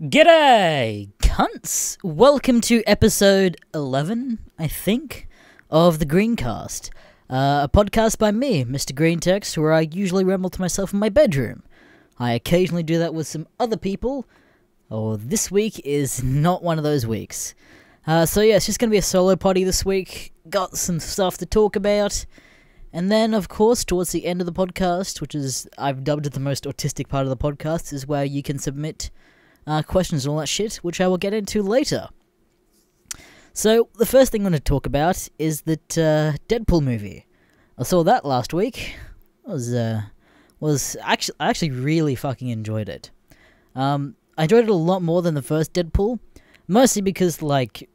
G'day, cunts! Welcome to episode 11, I think, of the GreenCast. A podcast by me, Mr. GreenTexts, where I usually ramble to myself in my bedroom. I occasionally do that with some other people. This week is not one of those weeks. So yeah, it's just gonna be a solo potty this week. Got some stuff to talk about. And then, of course, towards the end of the podcast, which is, I've dubbed it the most autistic part of the podcast, is where you can submit questions and all that shit, which I will get into later. So, the first thing I'm going to talk about is that Deadpool movie. I saw that last week. I actually really fucking enjoyed it. I enjoyed it a lot more than the first Deadpool, mostly because, like,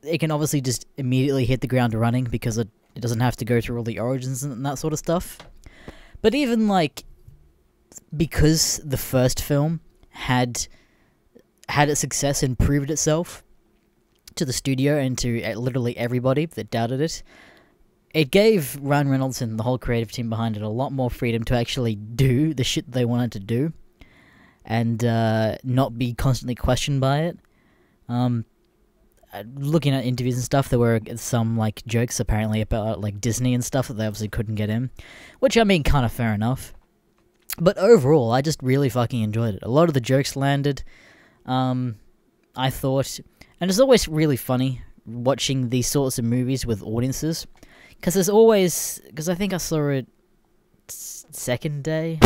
it can obviously just immediately hit the ground running because it doesn't have to go through all the origins and that sort of stuff. But even, like, because the first film had its success and proved itself to the studio and to literally everybody that doubted it, it gave Ryan Reynolds and the whole creative team behind it a lot more freedom to actually do the shit they wanted to do and not be constantly questioned by it. Looking at interviews and stuff, there were some, like, jokes apparently about, like, Disney and stuff that they obviously couldn't get in, which, I mean, kind of fair enough. But overall, I just really fucking enjoyed it. A lot of the jokes landed, I thought, and it's always really funny watching these sorts of movies with audiences, because I think I saw it the second day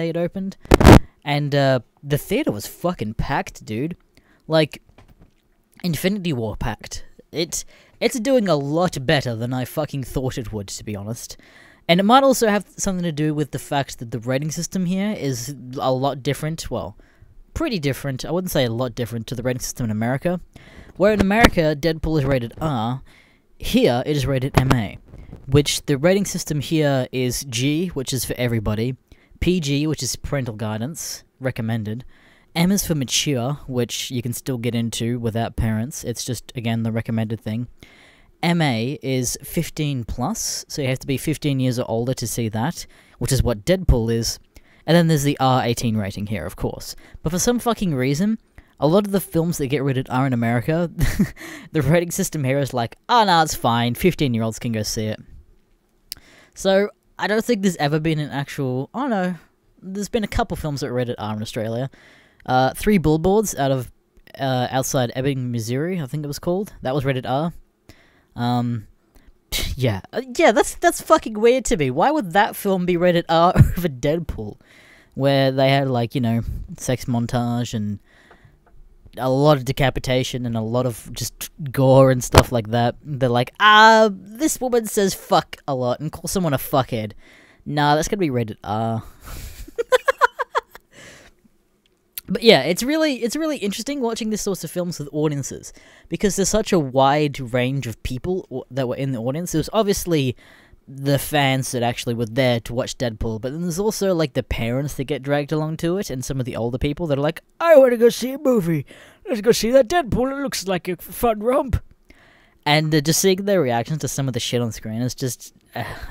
it opened, and the theater was fucking packed, dude. Like, Infinity War packed. It's doing a lot better than I fucking thought it would, to be honest. And it might also have something to do with the fact that the rating system here is a lot different. Well, pretty different. I wouldn't say a lot different to the rating system in America. Where in America, Deadpool is rated R, here it is rated MA. Which the rating system here is G, which is for everybody, PG, which is parental guidance, recommended, M is for mature, which you can still get into without parents. It's just, again, the recommended thing. MA is 15 plus, so you have to be 15 years or older to see that, which is what Deadpool is. And then there's the R18 rating here, of course. But for some fucking reason, a lot of the films that get rated R in America, the rating system here is like, oh no, it's fine, 15-year-olds can go see it. So, I don't think there's ever been an actual... Oh no, there's been a couple films that are rated R in Australia. 3 Billboards outside Ebbing, Missouri, I think it was called. That was rated R. Yeah, that's fucking weird to me. Why would that film be rated R over Deadpool? Where they had, like, you know, sex montage and a lot of decapitation and a lot of just gore and stuff like that. They're like, this woman says fuck a lot and calls someone a fuckhead. Nah, that's gonna be rated R. But yeah, it's really interesting watching this sorts of films with audiences, because there's such a wide range of people that were in the audience. There was obviously the fans that actually were there to watch Deadpool, but then there's also, like, the parents that get dragged along to it, and some of the older people that are like, I want to go see a movie, let's go see that Deadpool, it looks like a fun romp. And just seeing their reactions to some of the shit on screen is just,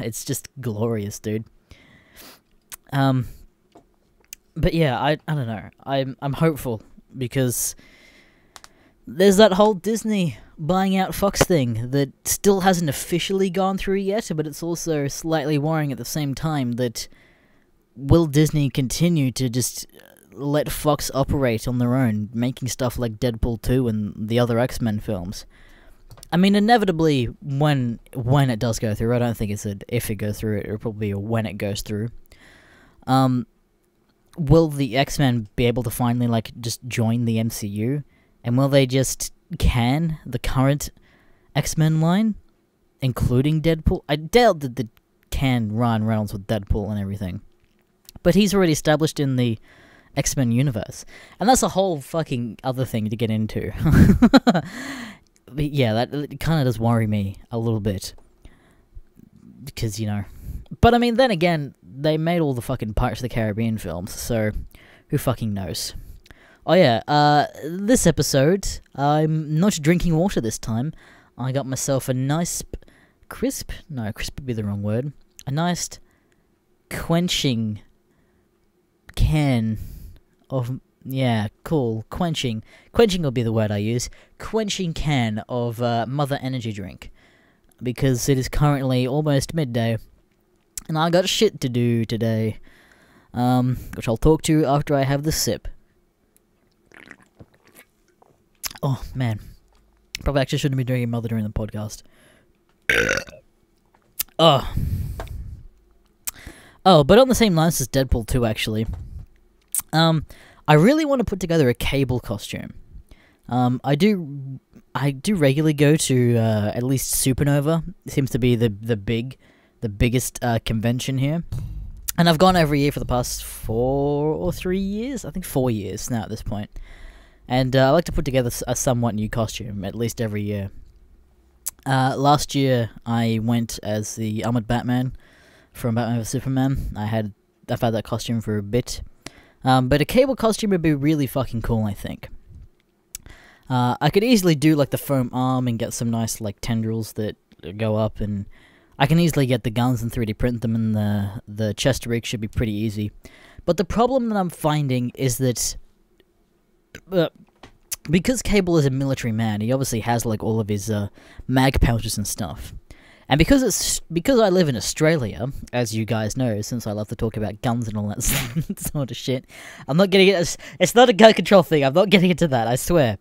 it's just glorious, dude. But yeah, I don't know. I'm hopeful, because there's that whole Disney buying out Fox thing that still hasn't officially gone through yet, but it's also slightly worrying at the same time that will Disney continue to just let Fox operate on their own, making stuff like Deadpool 2 and the other X-Men films. I mean, inevitably, when it does go through, I don't think it's an if it goes through, it'll probably be a when it goes through. Will the X-Men be able to finally, like, just join the MCU? And will they just can the current X-Men line, including Deadpool? I doubt that they can Ryan Reynolds with Deadpool and everything. But he's already established in the X-Men universe. And that's a whole fucking other thing to get into. But yeah, that kind of does worry me a little bit. Because, you know... But, I mean, then again, they made all the fucking Pirates of the Caribbean films, so who fucking knows? Oh yeah, this episode, I'm not drinking water this time. I got myself a nice crisp would be the wrong word. A nice quenching can of yeah, cool. Quenching will be the word I use. Quenching can of Mother Energy drink. Because it is currently almost midday. And I got shit to do today. Which I'll talk to after I have the sip. Oh, man. Probably actually shouldn't be drinking Mother during the podcast. Oh. Oh, but on the same lines as Deadpool 2, actually. I really want to put together a Cable costume. I do regularly go to at least Supernova. It seems to be the biggest convention here, and I've gone every year for the past 4 or 3 years. I think 4 years now at this point. And I like to put together a somewhat new costume at least every year. Last year I went as the armored Batman from Batman vs Superman. I've had that costume for a bit. But a Cable costume would be really fucking cool, I think. I could easily do like the foam arm and get some nice like tendrils that go up, and I can easily get the guns and 3D print them, and the chest rig should be pretty easy. But the problem that I'm finding is that because Cable is a military man, he obviously has like all of his mag pouches and stuff. And because I live in Australia, as you guys know, since I love to talk about guns and all that sort of shit, I'm not getting it. It's not a gun control thing. I'm not getting into that. I swear.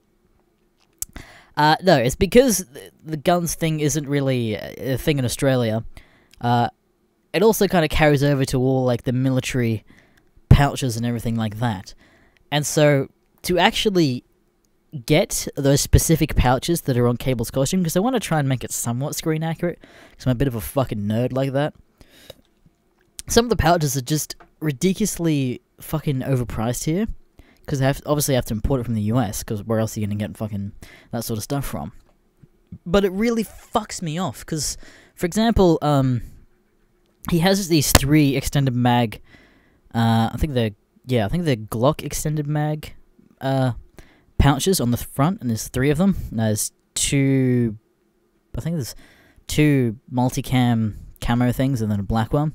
No, it's because the guns thing isn't really a thing in Australia. It also kind of carries over to all like the military pouches and everything like that. And so to actually get those specific pouches that are on Cable's costume, because I want to try and make it somewhat screen accurate, because I'm a bit of a fucking nerd like that. Some of the pouches are just ridiculously fucking overpriced here, because they obviously have to import it from the US, because where else are you going to get fucking that sort of stuff from? But it really fucks me off, because, for example, he has these 3 extended mag, I think they're Glock extended mag, pouches on the front, and there's 3 of them. There's 2, I think there's 2 multicam camo things, and then a black one.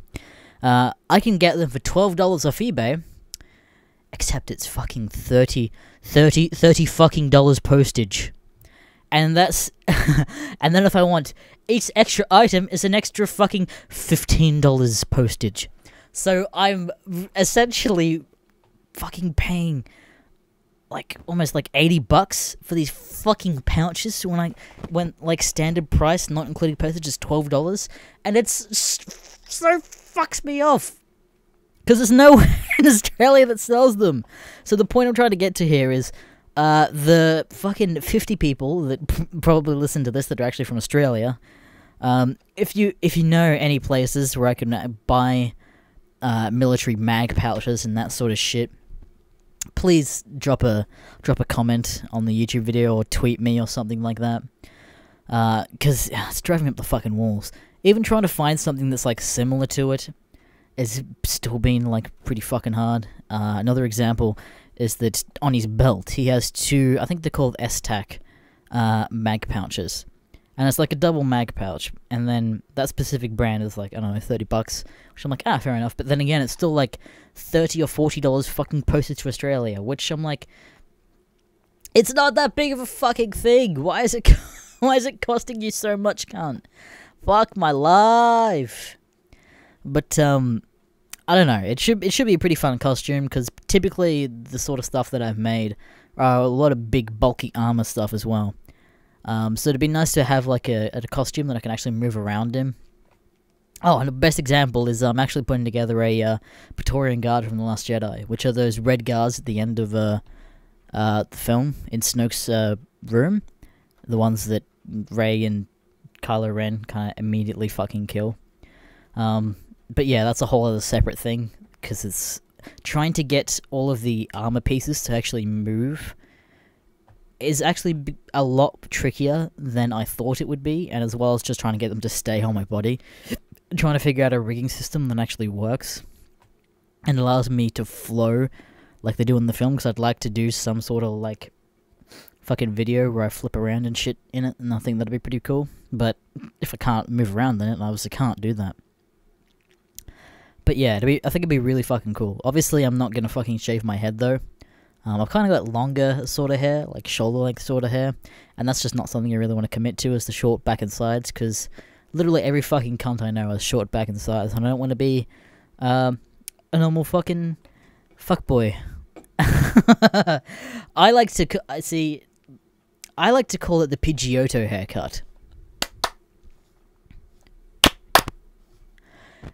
I can get them for $12 off eBay, except it's fucking 30 fucking dollars postage. And that's, and then if I want each extra item is an extra fucking $15 postage. So I'm essentially fucking paying like almost like $80 for these fucking pouches when like standard price, not including postage, is $12, and it's so fucks me off because there's nowhere in Australia that sells them. So the point I'm trying to get to here is the fucking 50 people that probably listen to this that are actually from Australia. If you know any places where I can buy military mag pouches and that sort of shit, please drop a comment on the YouTube video or tweet me or something like that. Because it's driving me up the fucking walls. Even trying to find something that's like similar to it has still been like pretty fucking hard. Another example is that on his belt he has 2, I think they're called S-Tac mag pouches. And it's like a double mag pouch, and then that specific brand is like, I don't know, $30, which I'm like, fair enough. But then again, it's still like $30 or $40 fucking postage to Australia, which I'm like, it's not that big of a fucking thing. Why is it costing you so much, cunt? Fuck my life. But I don't know. It should be a pretty fun costume, because typically the sort of stuff that I've made are a lot of big bulky armor stuff as well. So it'd be nice to have like a costume that I can actually move around in. Oh, and the best example is I'm actually putting together a Victorian guard from The Last Jedi, which are those red guards at the end of the film in Snoke's room, the ones that Rey and Kylo Ren kind of immediately fucking kill. But yeah, that's a whole other separate thing, because it's trying to get all of the armor pieces to actually move is actually a lot trickier than I thought it would be, and as well as just trying to get them to stay on my body. Trying to figure out a rigging system that actually works and allows me to flow like they do in the film, because I'd like to do some sort of like fucking video where I flip around and shit in it, and I think that'd be pretty cool. But if I can't move around in it, I obviously can't do that. But yeah, I think it'd be really fucking cool. Obviously, I'm not gonna fucking shave my head though. I've kind of got longer sort of hair, like shoulder length sort of hair, and that's just not something I really want to commit to, is the short back and sides, because literally every fucking cunt I know has short back and sides, and I don't want to be a normal fucking fuckboy. I like to call it the Pidgeotto haircut,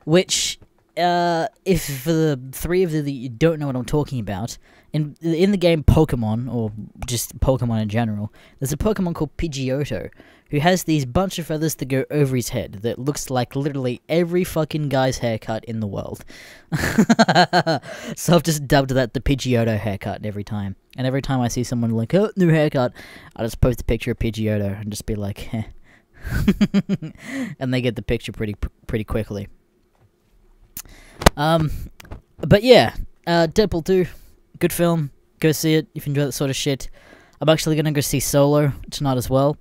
which, if for the three of you that you don't know what I'm talking about, in the game Pokemon, or just Pokemon in general, there's a Pokemon called Pidgeotto, who has these bunch of feathers that go over his head that looks like literally every fucking guy's haircut in the world. So I've just dubbed that the Pidgeotto haircut every time. And every time I see someone like, oh, new haircut, I just post a picture of Pidgeotto and just be like, heh. And they get the picture pretty quickly. But yeah, Deadpool 2, good film. Go see it if you enjoy that sort of shit. I'm actually gonna go see Solo tonight as well.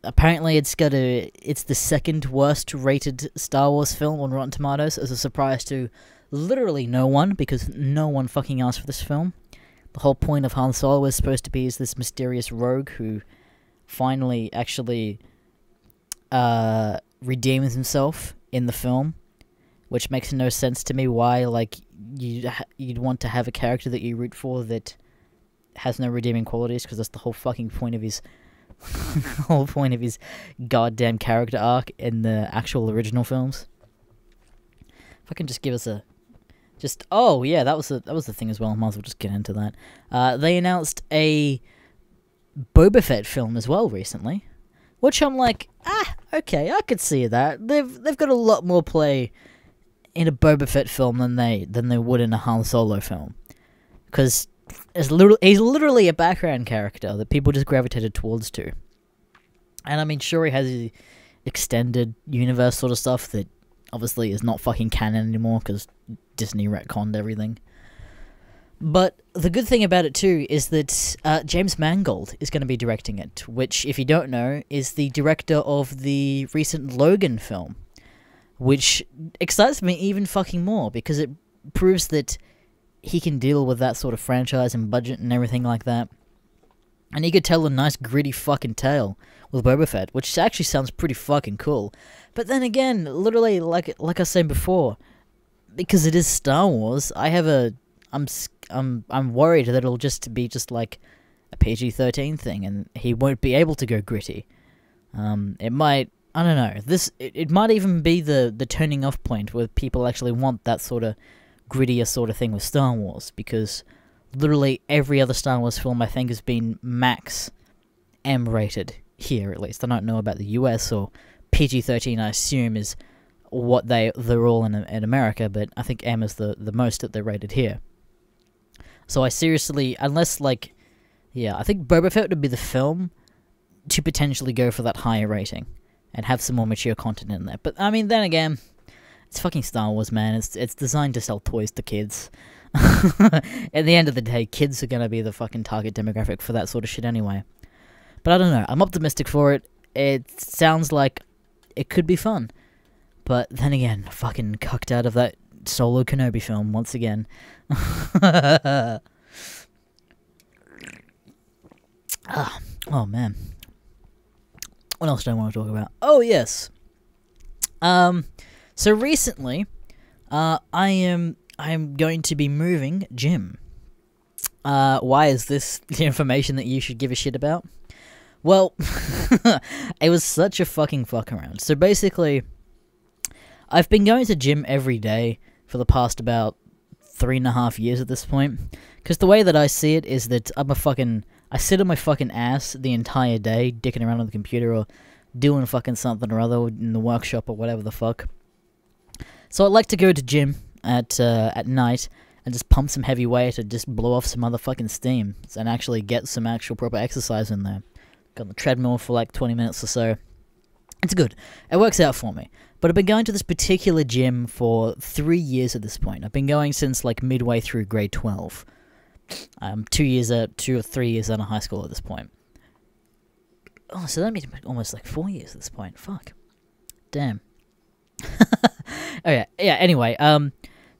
Apparently it's the second worst rated Star Wars film on Rotten Tomatoes, as a surprise to literally no one, because no one fucking asked for this film. The whole point of Han Solo was supposed to be as this mysterious rogue who finally actually redeems himself in the film, which makes no sense to me why, like, you'd want to have a character that you root for that has no redeeming qualities, because that's the whole fucking point of his whole point of his goddamn character arc in the actual original films. If I can just give us oh yeah, that was the thing as well. Might as well just get into that. They announced a Boba Fett film as well recently, which I'm like, okay, I could see that. They've got a lot more play in a Boba Fett film than they would in a Han Solo film, because he's literally a background character that people just gravitated towards to. And I mean, sure, he has his extended universe sort of stuff that obviously is not fucking canon anymore because Disney retconned everything. But the good thing about it too is that James Mangold is going to be directing it, which, if you don't know, is the director of the recent Logan film, which excites me even fucking more because it proves that he can deal with that sort of franchise and budget and everything like that. And he could tell a nice gritty fucking tale with Boba Fett, which actually sounds pretty fucking cool. But then again, literally, like I was saying before, because it is Star Wars, I'm worried that it'll just be like a PG-13 thing, and he won't be able to go gritty. It might, I don't know. It might even be the turning off point where people actually want that sort of grittier sort of thing with Star Wars, because literally every other Star Wars film I think has been max M rated here, at least. I don't know about the US, or PG-13 I assume is what they're all in America, but I think M is the most that they're rated here. So I seriously, unless like, yeah, I think Boba Fett would be the film to potentially go for that higher rating and have some more mature content in there. But I mean, then again, it's fucking Star Wars, man. It's designed to sell toys to kids. At the end of the day, kids are gonna be the fucking target demographic for that sort of shit anyway. But I don't know. I'm optimistic for it. It sounds like it could be fun. But then again, fucking cucked out of that Solo Kenobi film once again. Oh man. What else do I want to talk about? Oh yes. So recently, I'm going to be moving gym. Why is this the information that you should give a shit about? Well, it was such a fucking fuck around. So basically, I've been going to gym every day for the past about 3.5 years at this point. Because the way that I see it is that I sit on my fucking ass the entire day, dicking around on the computer or doing fucking something or other in the workshop or whatever the fuck. So I like to go to gym at night and just pump some heavy weight and just blow off some motherfucking steam and actually get some actual proper exercise in there. Got on the treadmill for like 20 minutes or so. It's good. It works out for me. But I've been going to this particular gym for 3 years at this point. I've been going since like midway through grade 12. 2 or 3 years out of high school at this point. Oh, so that means almost like 4 years at this point. Fuck. Damn. Oh yeah. Anyway,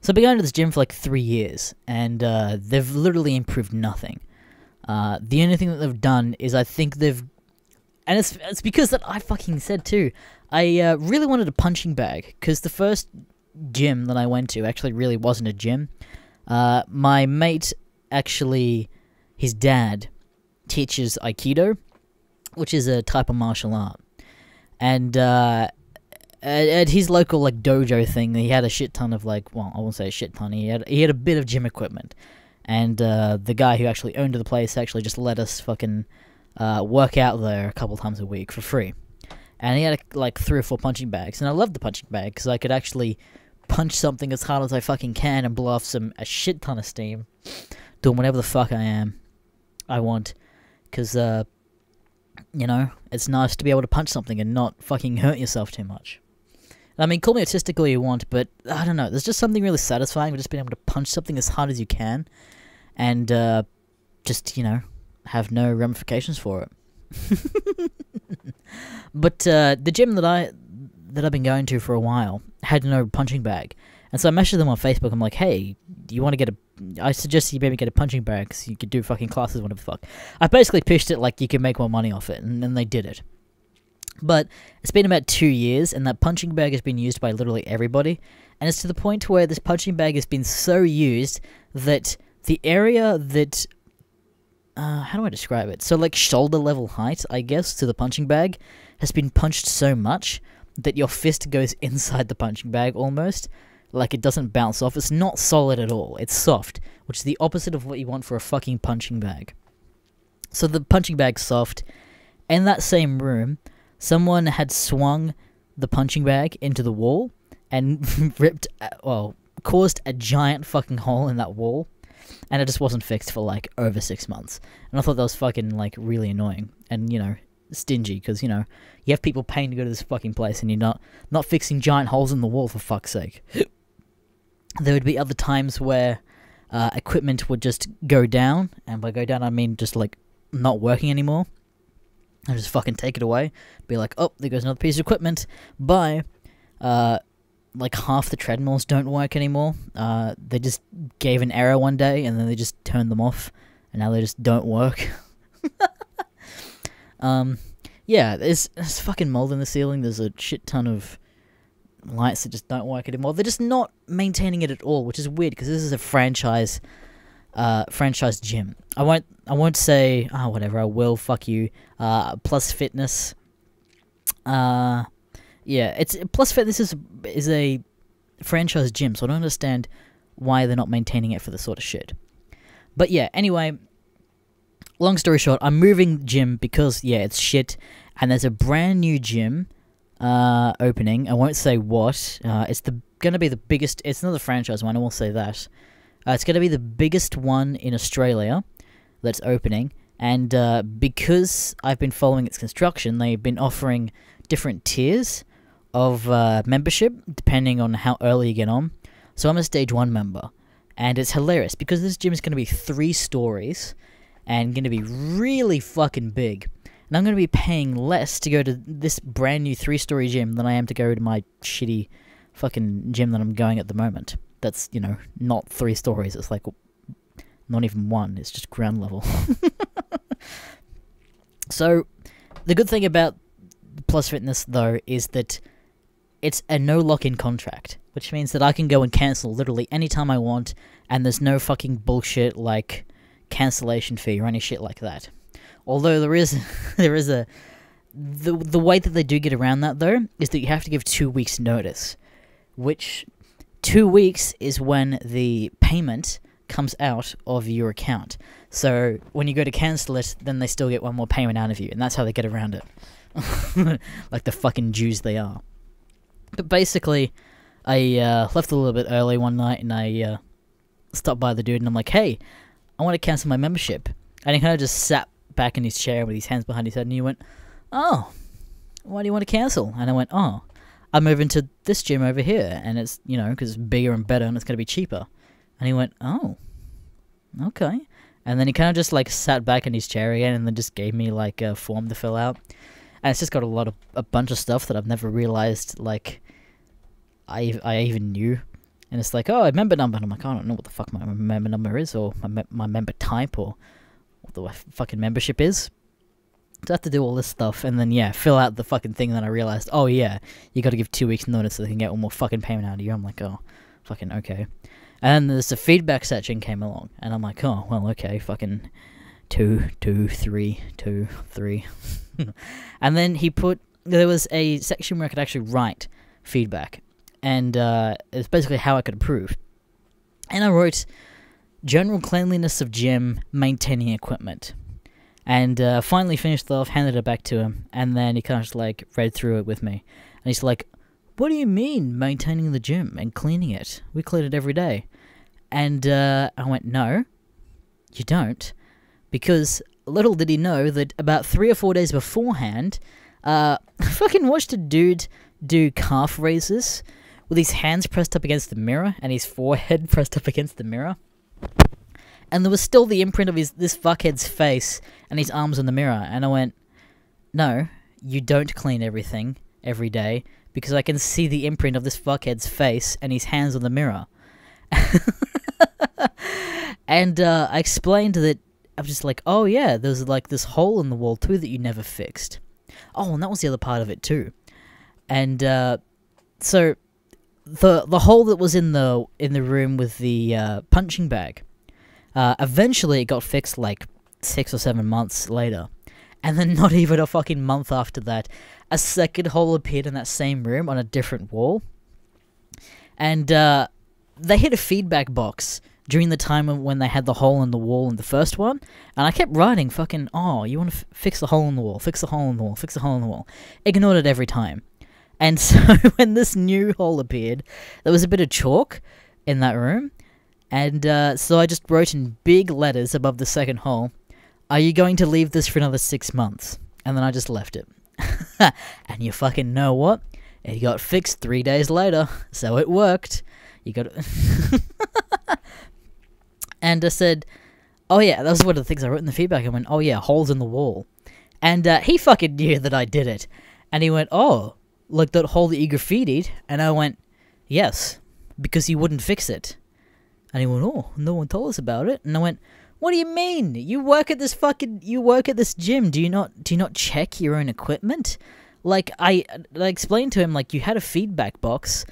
So I've been going to this gym for like 3 years, and they've literally improved nothing. The only thing that they've done is I think they've... And it's because that I fucking said too. I really wanted a punching bag, because the first gym that I went to actually really wasn't a gym. My mate, actually, his dad teaches Aikido, which is a type of martial art. And at his local like dojo thing, he had a shit ton of like, well, I won't say a shit ton. He had a bit of gym equipment, and the guy who actually owned the place actually just let us fucking work out there a couple times a week for free. And he had like 3 or 4 punching bags, and I loved the punching bag because I could actually punch something as hard as I fucking can and blow off a shit ton of steam, doing whatever the fuck I want, because you know, it's nice to be able to punch something and not fucking hurt yourself too much. I mean, call me autistic all you want, but I don't know, there's just something really satisfying with just being able to punch something as hard as you can, and just, you know, have no ramifications for it. But the gym that I've been going to for a while had no punching bag, and so I messaged them on Facebook. I'm like, hey, do you want to get I suggest you maybe get a punching bag because you could do fucking classes, whatever the fuck. I basically pitched it like you could make more money off it, and then they did it. But it's been about 2 years, and that punching bag has been used by literally everybody, and it's to the point where this punching bag has been so used that the area that... how do I describe it? So, like, shoulder level height, I guess, to the punching bag has been punched so much that your fist goes inside the punching bag almost. Like, it doesn't bounce off. It's not solid at all. It's soft, which is the opposite of what you want for a fucking punching bag. So the punching bag's soft. In that same room, someone had swung the punching bag into the wall and caused a giant fucking hole in that wall. And it just wasn't fixed for, like, over 6 months. And I thought that was fucking, like, really annoying. And, you know, stingy, because, you know, you have people paying to go to this fucking place and you're not fixing giant holes in the wall, for fuck's sake. There would be other times where equipment would just go down, and by go down I mean just, like, not working anymore. I just fucking take it away. Be like, oh, there goes another piece of equipment. Bye. Like, half the treadmills don't work anymore. They just gave an error one day, and then they just turned them off, and now they just don't work. Yeah, there's fucking mold in the ceiling. There's a shit ton of lights that just don't work anymore. They're just not maintaining it at all, which is weird, because this is a franchise gym. I won't say, whatever, I will, fuck you. Plus Fitness. Yeah, Plus Fitness is a franchise gym, so I don't understand why they're not maintaining it for this sort of shit. But yeah, anyway, long story short, I'm moving gym because, yeah, it's shit, and there's a brand new gym opening. I won't say what. It's gonna be the biggest. It's not a franchise one, I won't say that. It's gonna be the biggest one in Australia that's opening, and because I've been following its construction, they've been offering different tiers of membership depending on how early you get on. So I'm a stage 1 member, and it's hilarious because this gym is going to be 3 stories and going to be really fucking big, and I'm going to be paying less to go to this brand new 3-story gym than I am to go to my shitty fucking gym that I'm going at the moment. That's, you know, not 3 stories. It's like not even 1. It's just ground level. So the good thing about Plus Fitness, though, is that it's a no lock-in contract, which means that I can go and cancel literally anytime I want, and there's no fucking bullshit like cancellation fee or any shit like that. Although there is the way that they do get around that, though, is that you have to give 2 weeks notice, which 2 weeks is when the payment comes out of your account. So when you go to cancel it, then they still get one more payment out of you, and that's how they get around it. Like the fucking Jews they are. But basically, I left a little bit early one night, and I stopped by the dude, and I'm like, hey, I want to cancel my membership. And he kind of just sat back in his chair with his hands behind his head, and he went, oh, why do you want to cancel? And I went, oh, I'm moving to this gym over here, and it's, you know, because it's bigger and better, and it's going to be cheaper. And he went, oh, okay. And then he kind of just, like, sat back in his chair again, and then just gave me, like, a form to fill out. And it's just got a bunch of stuff that I've never realized, like, I even knew. And it's like, oh, a member number. And I'm like, I don't know what the fuck my member number is, or my member type, or what the fucking membership is. So I have to do all this stuff, and then, yeah, fill out the fucking thing, and then I realized, oh, yeah, you gotta give 2 weeks notice so they can get one more fucking payment out of you. I'm like, oh, fucking okay. And then there's the feedback section came along, and I'm like, oh, well, okay, fucking 2, 2, 3, 2, 3. And then there was a section where I could actually write feedback, and it's basically how I could improve. And I wrote, general cleanliness of gym, maintaining equipment. And finally finished it off, handed it back to him, and then he kind of just like read through it with me. And he's like, what do you mean maintaining the gym and cleaning it? We clean it every day. And I went, no, you don't. Because little did he know that about 3 or 4 days beforehand, I fucking watched a dude do calf raises with his hands pressed up against the mirror and his forehead pressed up against the mirror. And there was still the imprint of this fuckhead's face and his arms in the mirror. And I went, no, you don't clean everything every day, because I can see the imprint of this fuckhead's face and his hands on the mirror. And I explained that I was just like, oh yeah, there's like this hole in the wall too that you never fixed. Oh, and that was the other part of it too. And so the hole that was in the room with the punching bag, eventually it got fixed like 6 or 7 months later. And then not even a fucking month after that, a second hole appeared in that same room on a different wall. And they hit a feedback box during the time when they had the hole in the wall in the first one. And I kept writing fucking, oh, you want to fix the hole in the wall, fix the hole in the wall, fix the hole in the wall. Ignored it every time. And so when this new hole appeared, there was a bit of chalk in that room. And so I just wrote in big letters above the second hole, are you going to leave this for another 6 months? And then I just left it. And you fucking know what? It got fixed 3 days later, so it worked. You got And I said, oh yeah, that was one of the things I wrote in the feedback. I went, oh yeah, holes in the wall. And he fucking knew that I did it. And he went, oh, like that hole that you graffitied? And I went, yes, because you wouldn't fix it. And he went, oh, no one told us about it. And I went, what do you mean? You work at this gym. Do you not check your own equipment? Like, I explained to him, like, you had a feedback box,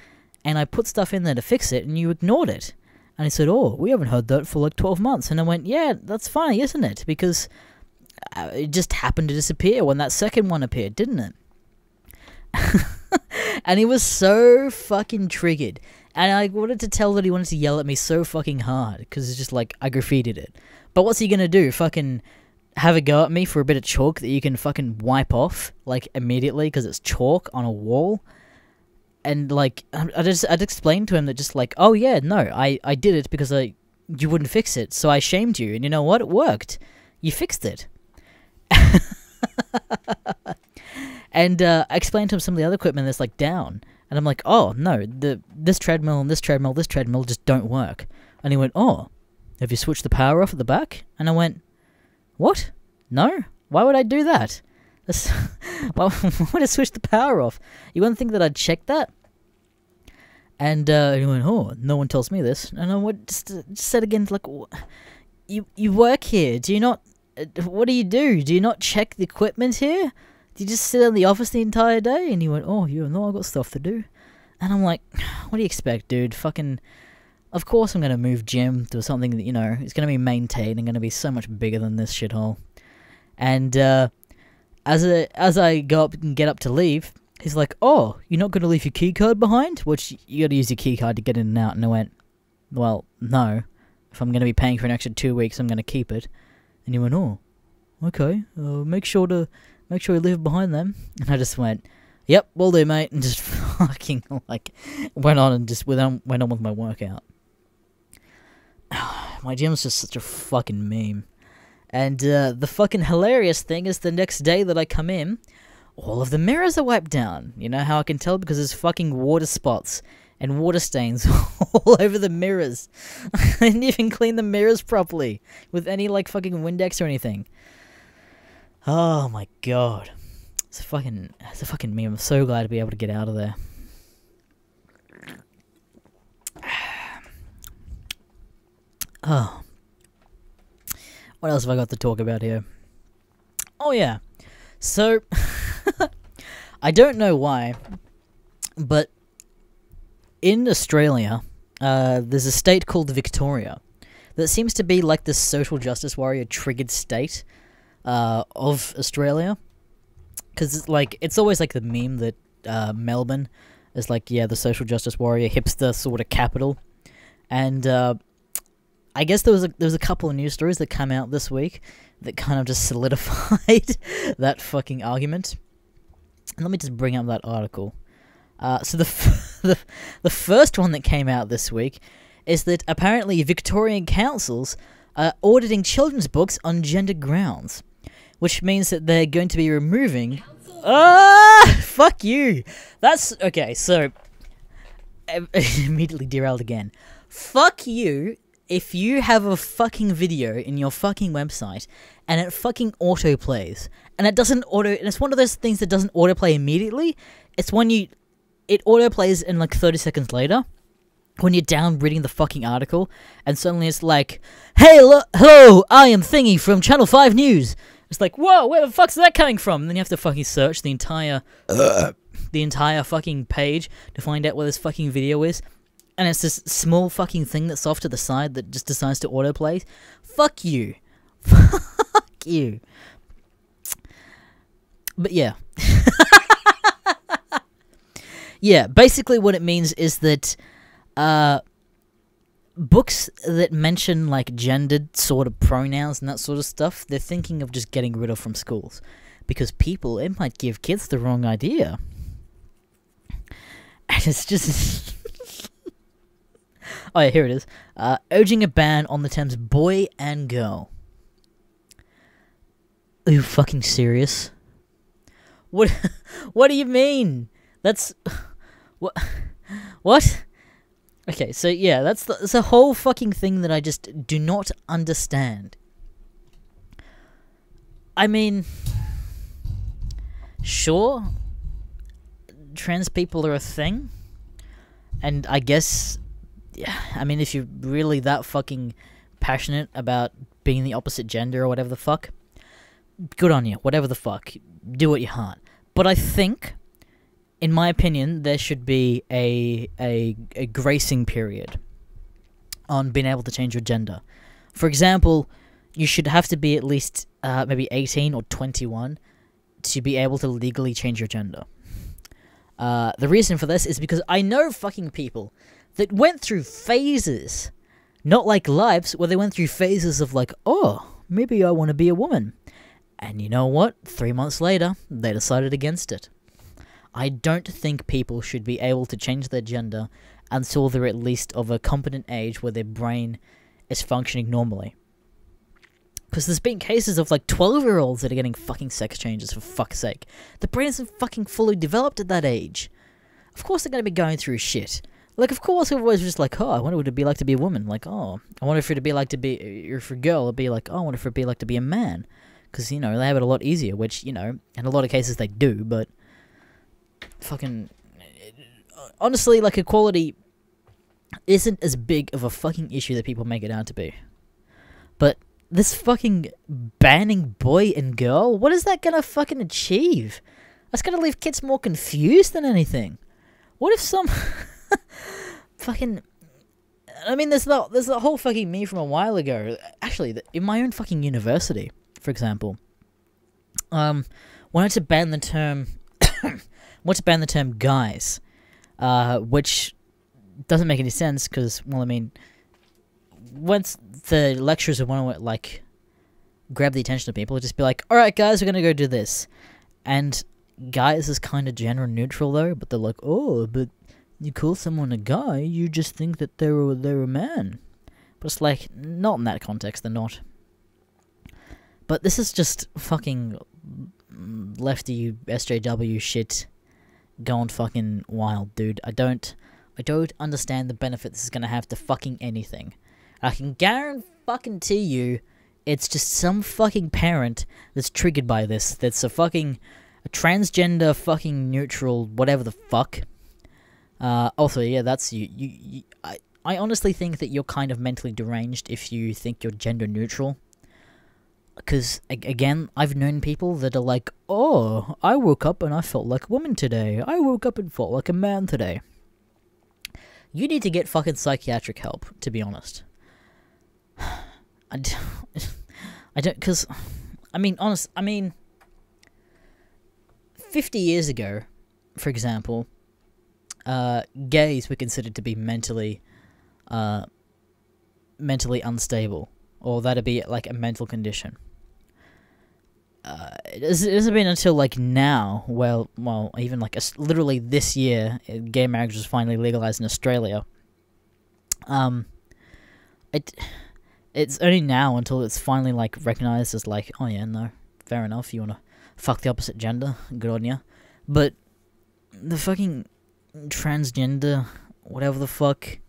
and I put stuff in there to fix it, and you ignored it. And he said, oh, we haven't heard that for like 12 months. And I went, yeah, that's funny, isn't it? Because it just happened to disappear when that second one appeared, didn't it? And he was so fucking triggered. And I wanted to tell that he wanted to yell at me so fucking hard, because it's just like, I graffitied it. But what's he gonna do? Fucking have a go at me for a bit of chalk that you can fucking wipe off, like, immediately, because it's chalk on a wall? And, like, I'd explained to him that just, like, oh yeah, no, I did it because you wouldn't fix it, so I shamed you, and you know what? It worked. You fixed it. And I explained to him some of the other equipment that's, like, down. And I'm like, oh, no, this treadmill and this treadmill just don't work. And he went, oh, have you switched the power off at the back? And I went, what? No? Why would I do that? Why would I switch the power off? You wouldn't think that I'd check that? And he went, oh, no one tells me this. And I went, just said again, like, you work here. Do you not, what do? Do you not check the equipment here? Do you just sit in the office the entire day? And he went, oh, you know, I've got stuff to do. And I'm like, what do you expect, dude? Fucking, of course I'm going to move gym to something that, you know, is going to be maintained and going to be so much bigger than this shithole. And as I go up and get up to leave, he's like, oh, you're not going to leave your key card behind? Which, you got to use your key card to get in and out. And I went, well, no. If I'm going to be paying for an extra 2 weeks, I'm going to keep it. And he went, oh, okay, make sure you leave it behind them. And I just went, yep, will do, mate. And just fucking, like, went on with my workout. My gym's just such a fucking meme. And the fucking hilarious thing is the next day that I come in, all of the mirrors are wiped down. You know how I can tell? Because there's fucking water spots and water stains all over the mirrors. I didn't even clean the mirrors properly with any, like, fucking Windex or anything. Oh my god. It's a fucking meme. I'm so glad to be able to get out of there. Oh, what else have I got to talk about here? Oh yeah, so I don't know why, but in Australia, there's a state called Victoria that seems to be like the social justice warrior triggered state of Australia. Because it's always like the meme that Melbourne is like, yeah, the social justice warrior hipster sort of capital. And I guess there was a couple of news stories that come out this week that kind of just solidified that fucking argument. And let me just bring up that article. So the first one that came out this week is that apparently Victorian councils are auditing children's books on gender grounds, which means that they're going to be removing... Fuck you! That's... Okay, so... immediately derailed again. Fuck you if you have a fucking video in your fucking website and it fucking autoplays. And it doesn't auto... And it's one of those things that doesn't autoplay immediately. It's when you... It autoplays in like 30 seconds later, when you're down reading the fucking article, and suddenly it's like, hey, hello, I am Thingy from Channel 5 News. It's like, whoa, where the fuck's that coming from? And then you have to fucking search the entire fucking page to find out where this fucking video is. And it's this small fucking thing that's off to the side that just decides to autoplay. Fuck you. Fuck you. But yeah. Yeah, basically what it means is that books that mention like gendered sort of pronouns and that sort of stuff, they're thinking of just getting rid of from schools. Because it might give kids the wrong idea. And it's just... Oh yeah, here it is. Urging a ban on the terms boy and girl. Are you fucking serious? What do you mean? That's... What? Okay, so yeah, that's the whole fucking thing that I just do not understand. I mean, sure, trans people are a thing, and I guess, yeah, I mean, if you're really that fucking passionate about being the opposite gender or whatever the fuck, good on you, whatever the fuck, do what you heart. But I think... In my opinion, there should be a gracing period on being able to change your gender. For example, you should have to be at least maybe 18 or 21 to be able to legally change your gender. The reason for this is because I know fucking people that went through phases, not like lives, where they went through phases of like, oh, maybe I want to be a woman. And you know what? 3 months later, they decided against it. I don't think people should be able to change their gender until they're at least of a competent age where their brain is functioning normally. Because there's been cases of like 12-year-olds that are getting fucking sex changes, for fuck's sake. The brain isn't fucking fully developed at that age. Of course they're going to be going through shit. Like, of course everybody's just like, oh, I wonder what it'd be like to be a woman. Like, oh, I wonder if it'd be like to be, if you're a girl, it'd be like, oh, I wonder if it'd be like to be a man. Because, you know, they have it a lot easier, which, you know, in a lot of cases they do, but... Fucking... Honestly, like, equality isn't as big of a fucking issue that people make it out to be. But this fucking banning boy and girl, what is that gonna fucking achieve? That's gonna leave kids more confused than anything. What if some... fucking... I mean, there's the whole fucking meme from a while ago. Actually, in my own fucking university, for example, wanted to ban the term... wanted to ban the term guys, which doesn't make any sense, because, well, I mean, once the lecturers would want to, like, grab the attention of people, it'd just be like, alright guys, we're gonna go do this. And guys is kind of gender neutral though, but they're like, oh, but you call someone a guy, you just think that they're a man. But it's like, not in that context, they're not. But this is just fucking lefty SJW shit going fucking wild, dude. I don't understand the benefit this is gonna have to fucking anything. I can guarantee you it's just some fucking parent that's triggered by this, that's a transgender fucking neutral whatever the fuck. Also, yeah, that's you. I honestly think that you're kind of mentally deranged if you think you're gender neutral. Because, again, I've known people that are like, oh, I woke up and I felt like a woman today. I woke up and felt like a man today. You need to get fucking psychiatric help, to be honest. I don't, because, I mean, 50 years ago, for example, gays were considered to be mentally unstable, or that'd be like a mental condition. It hasn't been until like now, well, even like literally this year, gay marriage was finally legalized in Australia. It's only now until it's finally like recognized as like, oh yeah, no, fair enough, you wanna fuck the opposite gender, good on ya. But the fucking transgender, whatever the fuck,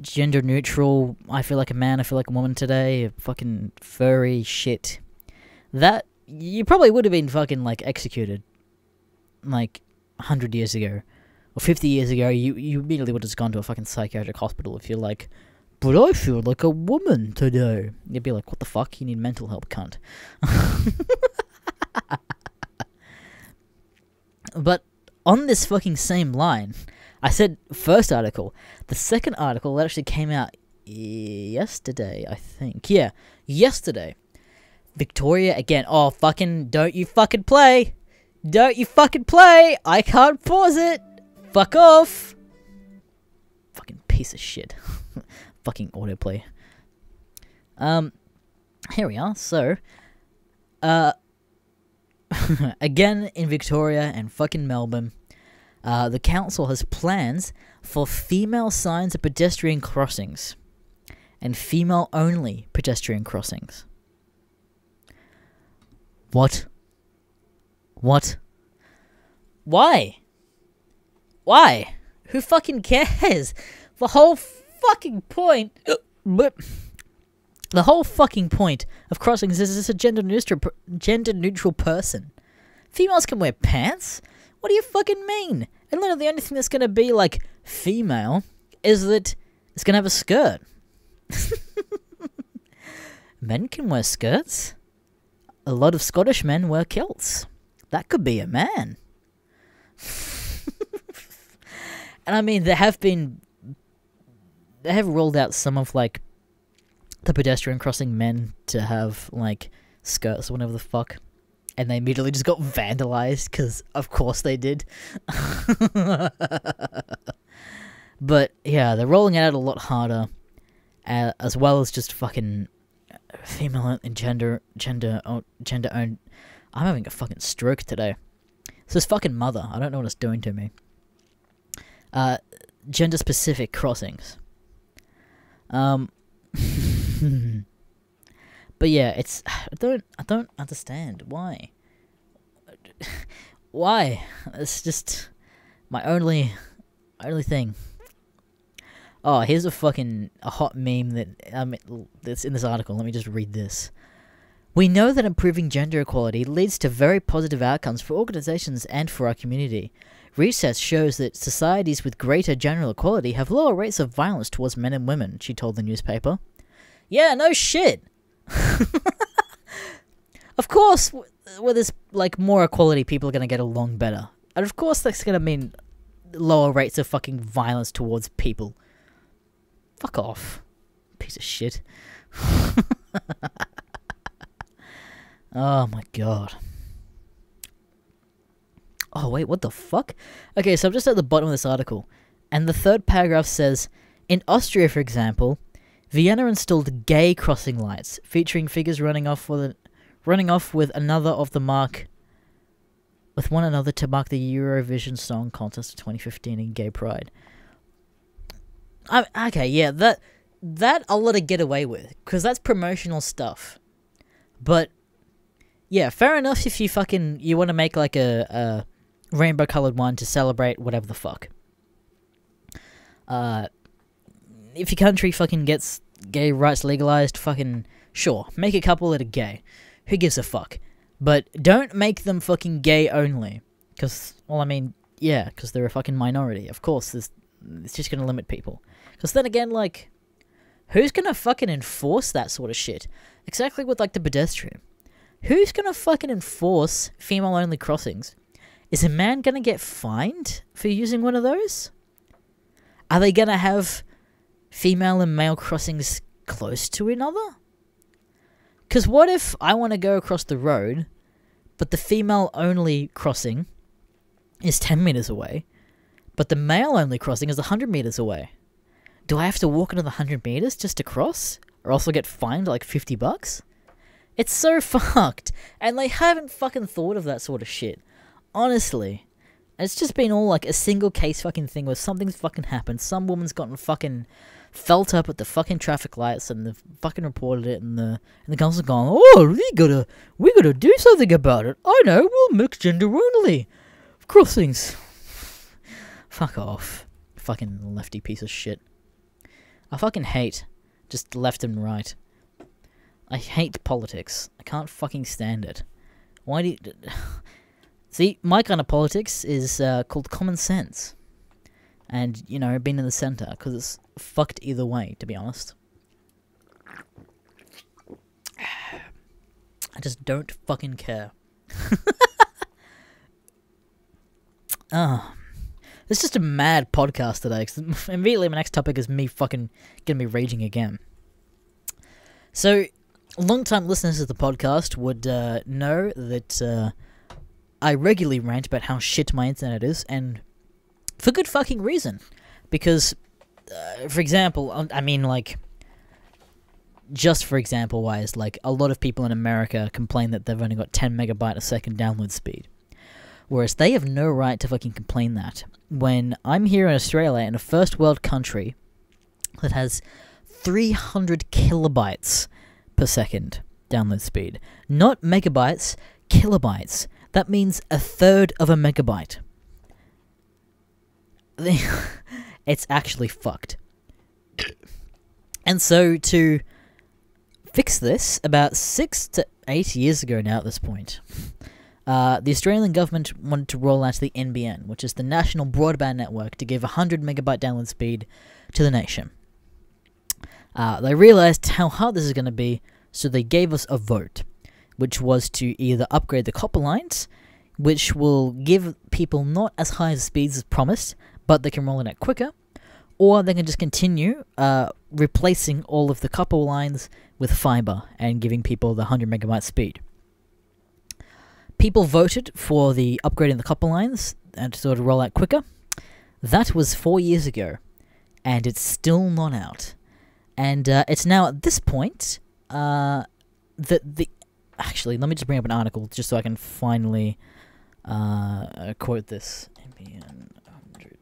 gender neutral, I feel like a man, I feel like a woman today, fucking furry shit, that, you probably would have been fucking, like, executed, like, 100 years ago, or 50 years ago, you immediately would have just gone to a fucking psychiatric hospital if you're like, but I feel like a woman today. You'd be like, what the fuck, you need mental help, cunt. But, on this fucking same line, I said first article. The second article that actually came out yesterday, I think. Yeah, yesterday. Victoria again. Oh, fucking, don't you fucking play. Don't you fucking play. I can't pause it. Fuck off. Fucking piece of shit. Fucking autoplay. Here we are. So, again in Victoria and fucking Melbourne, the council has plans for female signs at pedestrian crossings and female-only pedestrian crossings. What? What? Why? Why? Who fucking cares? The whole fucking point... The whole fucking point of crossings is it's a gender-neutral person. Females can wear pants? What do you fucking mean? And literally the only thing that's gonna be, like, female is that it's gonna have a skirt. Men can wear skirts. A lot of Scottish men wear kilts. That could be a man. And I mean, they have rolled out some of, like, the pedestrian crossing men to have, like, skirts or whatever the fuck. And they immediately just got vandalized, because of course they did. But, yeah, they're rolling it out a lot harder, as well as just fucking female and gender owned. I'm having a fucking stroke today. It's this fucking mother. I don't know what it's doing to me. Gender specific crossings. But yeah, it's I don't understand why. Why? It's just my only thing. Oh, here's a hot meme that's in this article. Let me just read this. We know that improving gender equality leads to very positive outcomes for organizations and for our community. Research shows that societies with greater gender equality have lower rates of violence towards men and women, she told the newspaper. Yeah, no shit. Of course, where there's, like, more equality, people are gonna get along better. And of course that's gonna mean lower rates of fucking violence towards people. Fuck off. Piece of shit. Oh my god. Oh wait, what the fuck? Okay, so I'm just at the bottom of this article, and the third paragraph says, in Austria, for example, Vienna installed gay crossing lights, featuring figures running off with one another to mark the Eurovision Song Contest of 2015 in Gay Pride. Okay, yeah, that I'll let it get away with, because that's promotional stuff. But yeah, fair enough if you want to make like a rainbow-colored one to celebrate whatever the fuck. If your country fucking gets gay rights legalized, fucking sure, make a couple that are gay. Who gives a fuck? But don't make them fucking gay only. Because, well, I mean, yeah, because they're a fucking minority. Of course, It's just gonna limit people. Because then again, like, who's gonna fucking enforce that sort of shit? Exactly with, like, the pedestrian. Who's gonna fucking enforce female-only crossings? Is a man gonna get fined for using one of those? Are they gonna have female and male crossings close to another? Because what if I want to go across the road, but the female-only crossing is 10 meters away, but the male-only crossing is 100 meters away? Do I have to walk another 100 meters just to cross? Or else I'll get fined like $50? It's so fucked. And they haven't fucking thought of that sort of shit. Honestly. It's just been all like a single case fucking thing where something's fucking happened. Some woman's gotten fucking felt up at the fucking traffic lights and they've fucking reported it, and the council's gone, oh, we gotta do something about it. I know, we'll make gender only crossings. Fuck off. Fucking lefty piece of shit. I fucking hate just left and right. I hate politics. I can't fucking stand it. Why do you... See, my kind of politics is called common sense. And, you know, being in the centre, because it's fucked either way, to be honest. I just don't fucking care. It's just a mad podcast today, because immediately my next topic is me fucking gonna be raging again. So, long-time listeners of the podcast would know that I regularly rant about how shit my internet is, and for good fucking reason. Because, for example, I mean, like, just for example-wise, like, a lot of people in America complain that they've only got 10 megabyte a second download speed. Whereas they have no right to fucking complain that. When I'm here in Australia, in a first world country that has 300 kilobytes per second download speed. Not megabytes, kilobytes. That means a third of a megabyte. It's actually fucked. And so to fix this, about 6 to 8 years ago now at this point, the Australian government wanted to roll out the NBN, which is the National Broadband Network, to give 100 megabyte download speed to the nation. They realised how hard this is going to be, so they gave us a vote, which was to either upgrade the copper lines, which will give people not as high speeds as promised, but they can roll it out quicker, or they can just continue replacing all of the copper lines with fibre and giving people the 100 megabyte speed. People voted for the upgrading the copper lines and to sort of roll out quicker. That was 4 years ago, and it's still not out. And it's now at this point that the... Actually, let me just bring up an article just so I can finally quote this. NBN 100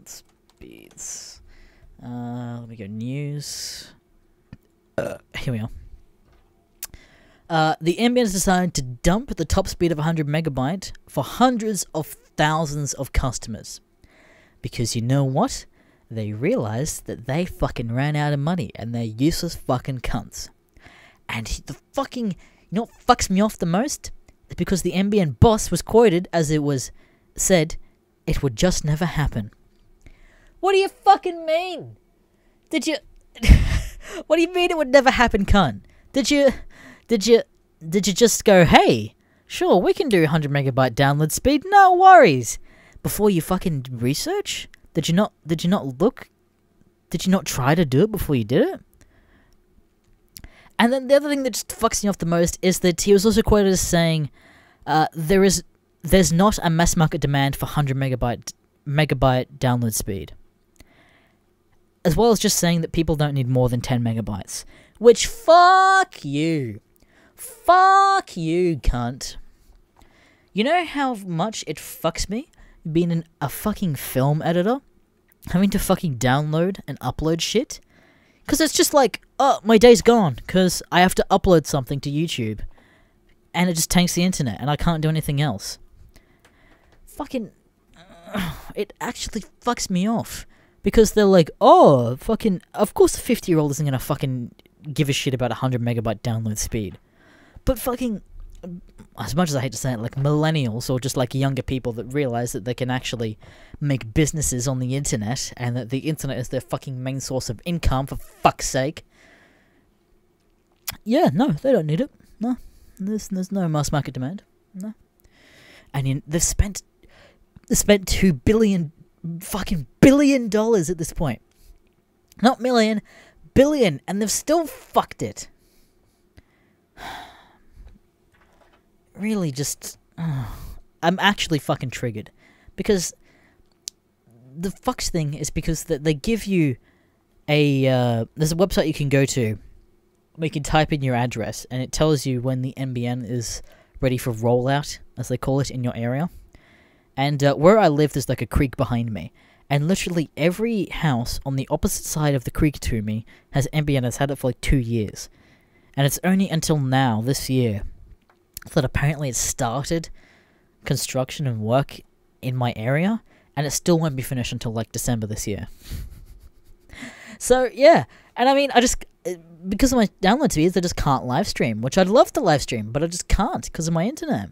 speeds. Let me go news. Here we are. The NBN has decided to dump the top speed of 100 megabyte for hundreds of thousands of customers. Because you know what? They realized that they fucking ran out of money and they're useless fucking cunts. And the fucking... You know what fucks me off the most? It's because the NBN boss was quoted as it was said, it would just never happen. What do you fucking mean? Did you... What do you mean it would never happen, cunt? Did you just go, hey, sure, we can do 100 megabyte download speed, no worries, before you fucking research? Did you not look? Did you not try to do it before you did it? And then the other thing that just fucks me off the most is that he was also quoted as saying, there's not a mass market demand for 100 megabyte download speed. As well as just saying that people don't need more than 10 megabytes. Which, fuck you. Fuck you, cunt. You know how much it fucks me being a fucking film editor? Having to fucking download and upload shit? Because it's just like, oh, my day's gone, because I have to upload something to YouTube. And it just tanks the internet, and I can't do anything else. Fucking... it actually fucks me off. Because they're like, oh, fucking... Of course a 50-year-old isn't gonna fucking give a shit about 100 megabyte download speed. But fucking... as much as I hate to say it, like millennials or just like younger people that realize that they can actually make businesses on the internet and that the internet is their fucking main source of income, for fuck's sake. Yeah, no, they don't need it. No, there's no mass market demand. No, and they've spent $2 billion at this point. Not million, billion, and they've still fucked it. Really, just I'm actually fucking triggered because the fucks thing is because they give you there's a website you can go to where you can type in your address and it tells you when the NBN is ready for rollout, as they call it, in your area. And where I live, there's like a creek behind me, and literally every house on the opposite side of the creek to me has NBN. Has had it for like 2 years, and it's only until now, this year, that apparently it started construction and work in my area, and it still won't be finished until like December this year. So yeah, and I mean, because of my download speeds, I just can't live stream, which I'd love to live stream, but I just can't because of my internet.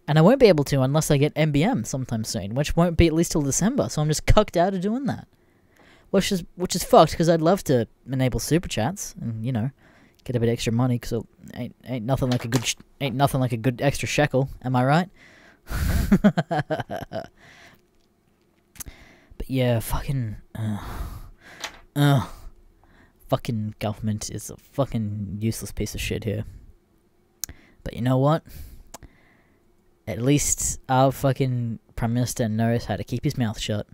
And I won't be able to unless I get NBN sometime soon, which won't be at least till December, so I'm just cucked out of doing that. Which is fucked, because I'd love to enable super chats and, you know, get a bit extra money, because ain't nothing like a good extra shekel, am I right? But yeah, fucking fucking government is a fucking useless piece of shit here. But you know what? At least our fucking Prime Minister knows how to keep his mouth shut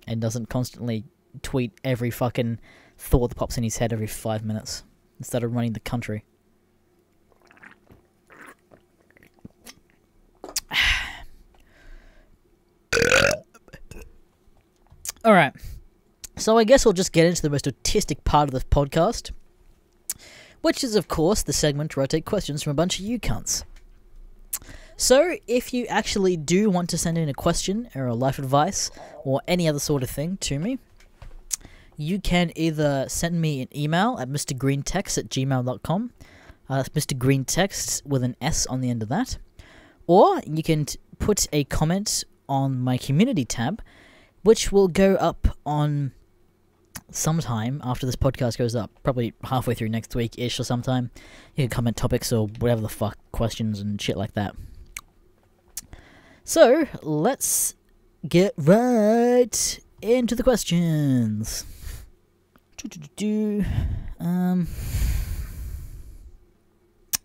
and doesn't constantly tweet every fucking thought that pops in his head every 5 minutes instead of running the country. Alright, so I guess we'll just get into the most autistic part of this podcast, which is, of course, the segment where I take questions from a bunch of you cunts. So, if you actually do want to send in a question or a life advice or any other sort of thing to me, you can either send me an email at mrgreentext@gmail.com. That's Mr. GreenTexts with an S on the end of that. Or you can put a comment on my community tab, which will go up on sometime after this podcast goes up, probably halfway through next week-ish or sometime. You can comment topics or whatever the fuck, questions and shit like that. So, let's get right into the questions.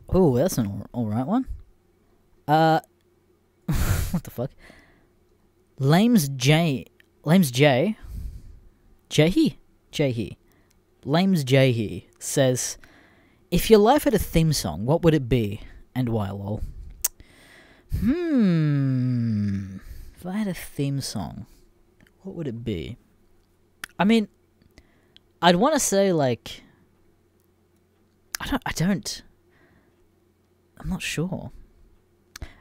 Oh, that's an alright one. What the fuck? Lames J. Lames J says, if your life had a theme song, what would it be, and why, lol? If I had a theme song, what would it be? I mean, I'd want to say, like, I'm not sure.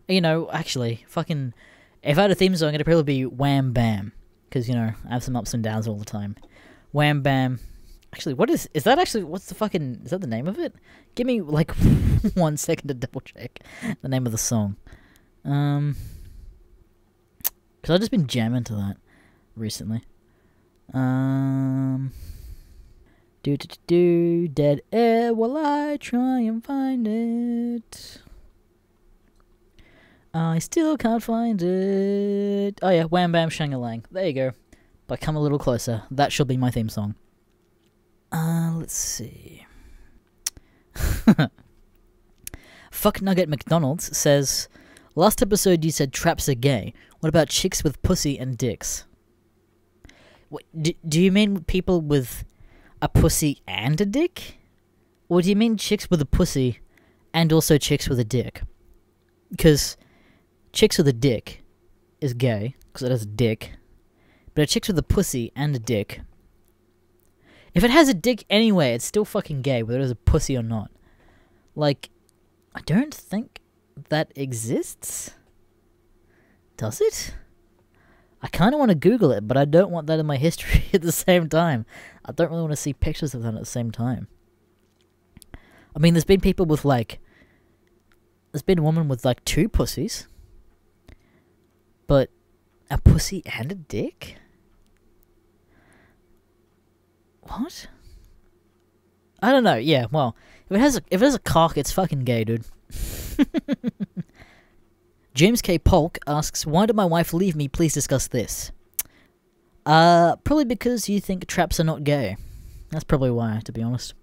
You know, actually, fucking, if I had a theme song, it'd probably be Wham Bam. Because, you know, I have some ups and downs all the time. Wham Bam. Actually, is that actually, is that the name of it? Give me, like, 1 second to double check the name of the song. Because I've just been jamming to that recently. Dead air while I try and find it. I still can't find it. Oh yeah, Wham Bam Shang-a-Lang. There you go. But come a little closer. That should be my theme song. Let's see. Fuck Nugget McDonald's says, last episode you said traps are gay. What about chicks with pussy and dicks? What, do you mean people with a pussy and a dick? Or do you mean chicks with a pussy and also chicks with a dick? Because chicks with a dick is gay, because it has a dick. But a chicks with a pussy and a dick, if it has a dick anyway, it's still fucking gay, whether it has a pussy or not. Like, I don't think that exists. Does it? I kind of want to Google it, but I don't want that in my history at the same time. I don't really want to see pictures of that at the same time. I mean, there's been people with, like, there's been a woman with like 2 pussies. But a pussy and a dick? What? I don't know. Yeah, well, if it has a cock, it's fucking gay, dude. James K. Polk asks, why did my wife leave me? Please discuss this. Probably because you think traps are not gay. That's probably why, to be honest.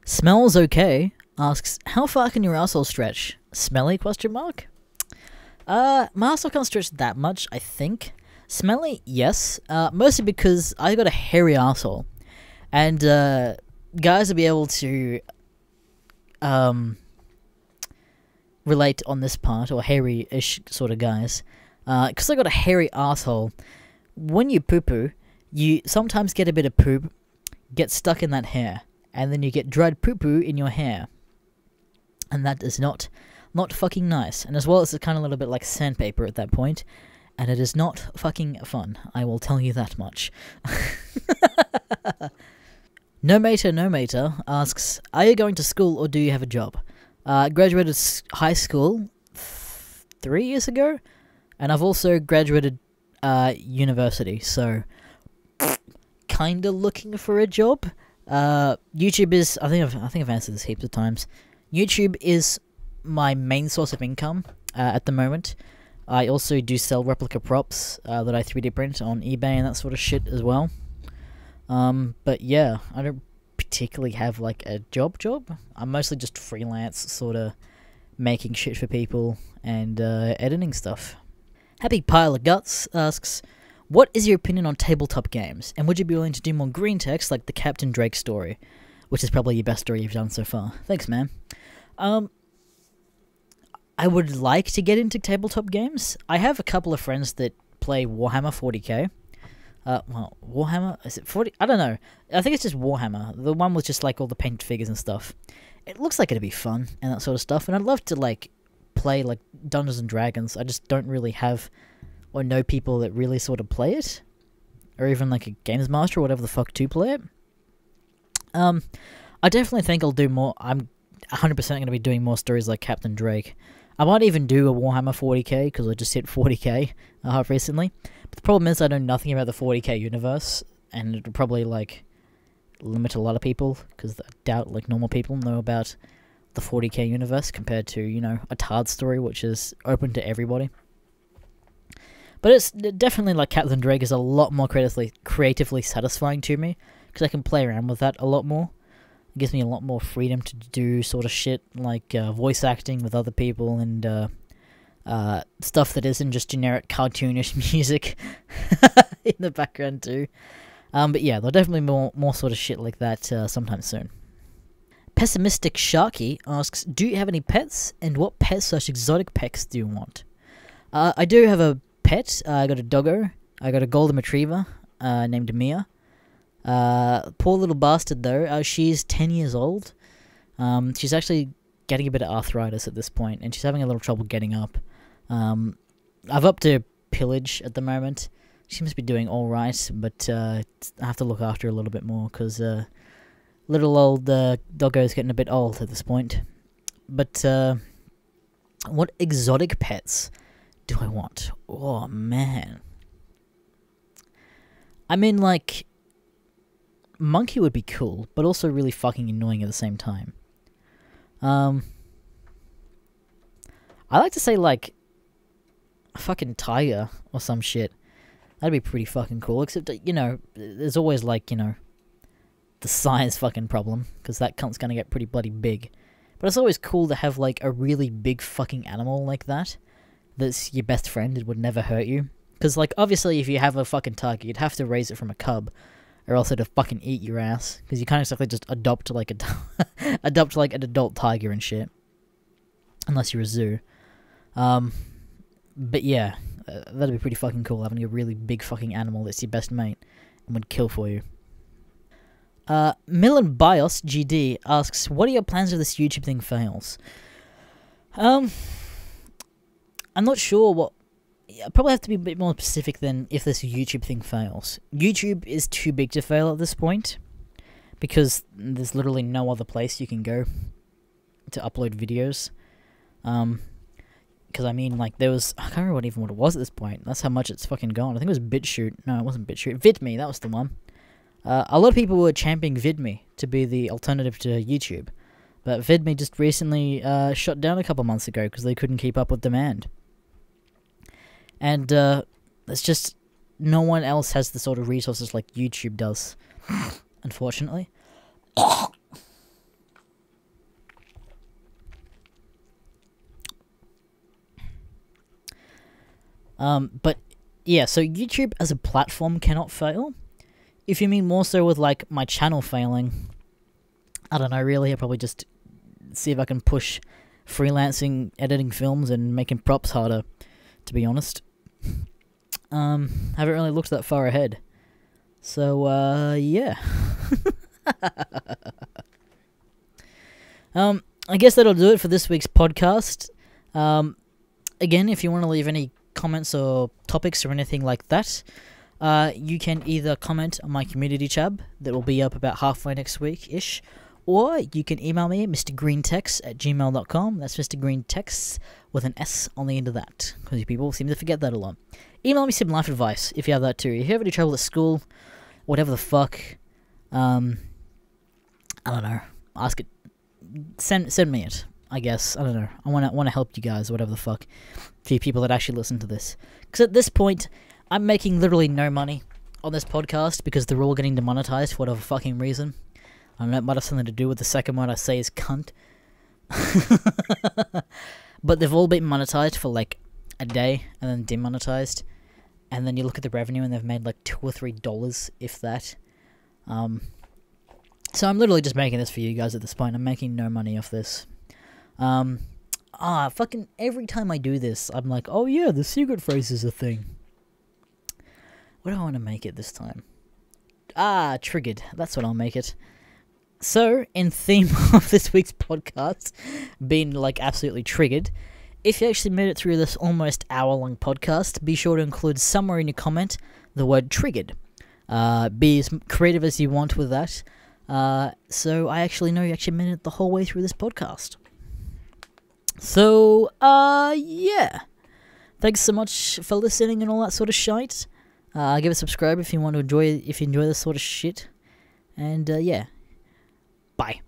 Smells Okay asks, how far can your asshole stretch? Smelly, question mark? My asshole can't stretch that much, I think. Smelly, yes. Mostly because I got a hairy asshole. And, guys will be able to, relate on this part, or hairy-ish sort of guys. Because I got a hairy asshole, when you poo-poo, you sometimes get a bit of poop, get stuck in that hair, and then you get dried poo-poo in your hair. And that is not fucking nice. And as well, it's kind of a little bit like sandpaper at that point, and it is not fucking fun. I will tell you that much. No Mater asks, are you going to school or do you have a job? Graduated high school 3 years ago, and I've also graduated university, so kinda looking for a job. YouTube is, I think I've answered this heaps of times. YouTube is my main source of income at the moment. I also do sell replica props that I 3D print on eBay and that sort of shit as well. But yeah, I don't particularly have like a job. I'm mostly just freelance, sort of making shit for people and editing stuff. Happy Pile of Guts asks, what is your opinion on tabletop games, and would you be willing to do more GreenTexts like the Captain Drake story, which is probably your best story you've done so far? Thanks, man. I would like to get into tabletop games. I have a couple of friends that play Warhammer 40k. Well, Warhammer, is it 40? I don't know. I think it's just Warhammer. The one with just like all the painted figures and stuff. It looks like it'd be fun and that sort of stuff. And I'd love to like play like Dungeons and Dragons. I just don't really have or know people that really sort of play it, or even like a games master or whatever the fuck to play it. I definitely think I'll do more. I'm 100% going to be doing more stories like Captain Drake. I might even do a Warhammer 40k, because I just hit 40k recently. But the problem is I know nothing about the 40k universe, and it would probably, like, limit a lot of people, because I doubt, like, normal people know about the 40k universe compared to, you know, a Tard story, which is open to everybody. But it's definitely, like, Captain Drake is a lot more creatively satisfying to me, because I can play around with that a lot more. It gives me a lot more freedom to do sort of shit like voice acting with other people and stuff that isn't just generic cartoonish music in the background too. But yeah, there'll definitely be more sort of shit like that sometime soon. Pessimistic Sharky asks, do you have any pets, and what pet/exotic pets do you want? I do have a pet. I got a doggo. I got a golden retriever named Mia. Poor little bastard though, she's 10 years old. She's actually getting a bit of arthritis at this point, and she's having a little trouble getting up. I've upped her pillage at the moment. She seems to be doing alright, but I have to look after her a little bit more, because little old doggo's getting a bit old at this point. But what exotic pets do I want? Oh man. I mean, like, monkey would be cool, but also really fucking annoying at the same time. I like to say, like, a fucking tiger or some shit. That'd be pretty fucking cool, except, you know, there's always, like, you know, the size fucking problem, because that cunt's gonna get pretty bloody big. But it's always cool to have, like, a really big fucking animal like that, that's your best friend, it would never hurt you. Because, like, obviously, if you have a fucking tiger, you'd have to raise it from a cub, or else it'd fucking eat your ass, because you can't exactly just adopt, like, adopt, like, an adult tiger and shit. Unless you're a zoo. But yeah, that'd be pretty fucking cool, having a really big fucking animal that's your best mate, and would kill for you. Milan Bios GD asks, what are your plans if this YouTube thing fails? I'm not sure what... I probably have to be a bit more specific than if this YouTube thing fails. YouTube is too big to fail at this point, because there's literally no other place you can go to upload videos. Because I mean, like, there was, I can't remember even what it was at this point. That's how much it's fucking gone. I think it was BitChute. No, it wasn't BitChute. VidMe, that was the one. A lot of people were championing VidMe to be the alternative to YouTube. But VidMe just recently shut down a couple months ago because they couldn't keep up with demand. And it's just, no one else has the sort of resources like YouTube does, unfortunately. But yeah, so YouTube as a platform cannot fail. If you mean more so with like my channel failing, I don't know, really, I'll probably just see if I can push freelancing, editing films, and making props harder, to be honest. Haven't really looked that far ahead. So, yeah. I guess that'll do it for this week's podcast. Again, if you want to leave any comments or topics or anything like that, you can either comment on my community tab that will be up about halfway next week-ish, or you can email me at mrgreentexts@gmail.com. That's Mr. GreenTexts with an S on the end of that, because people seem to forget that a lot. Email me some life advice if you have that too. If you have any trouble at school, whatever the fuck, I don't know, ask it, send me it, I guess. I don't know, I want to help you guys, whatever the fuck, for you people that actually listen to this. Because at this point, I'm making literally no money on this podcast because they're all getting demonetized for whatever fucking reason. I don't know, it might have something to do with the second one I say is cunt. But they've all been monetized for like a day and then demonetized. And then you look at the revenue and they've made like $2 or $3, if that. So I'm literally just making this for you guys at this point. I'm making no money off this. Fucking every time I do this, I'm like, oh yeah, the secret phrase is a thing. What do I want to make it this time? Triggered. That's what I'll make it. So, in theme of this week's podcast, being like absolutely triggered, if you actually made it through this almost hour-long podcast, be sure to include somewhere in your comment the word triggered. Be as creative as you want with that. So I actually know you actually made it the whole way through this podcast. So, yeah. Thanks so much for listening and all that sort of shite. Give a subscribe if you want to enjoy this sort of shit. And, yeah. Bye.